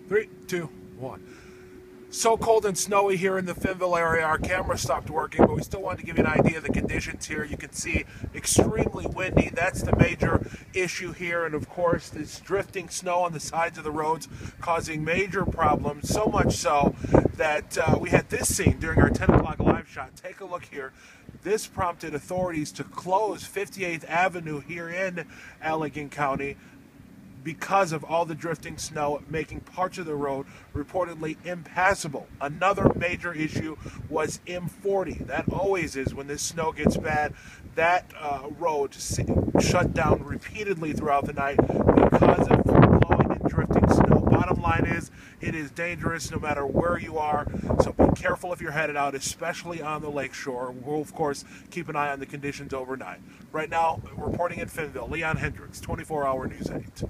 Three, two, one. So cold and snowy here in the Finnville area. Our camera stopped working, but we still wanted to give you an idea of the conditions here. You can see extremely windy. That's the major issue here. And of course, this drifting snow on the sides of the roads causing major problems. So much so that we had this scene during our 10 o'clock live shot. Take a look here. This prompted authorities to close 58th Avenue here in Allegan County because of all the drifting snow, making parts of the road reportedly impassable. Another major issue was M40. That always is when this snow gets bad. That road shut down repeatedly throughout the night because of blowing and drifting snow. Bottom line is, it is dangerous no matter where you are, so be careful if you're headed out, especially on the lakeshore. We'll, of course, keep an eye on the conditions overnight. Right now, reporting in Finnville, Leon Hendricks, 24 Hour News 8.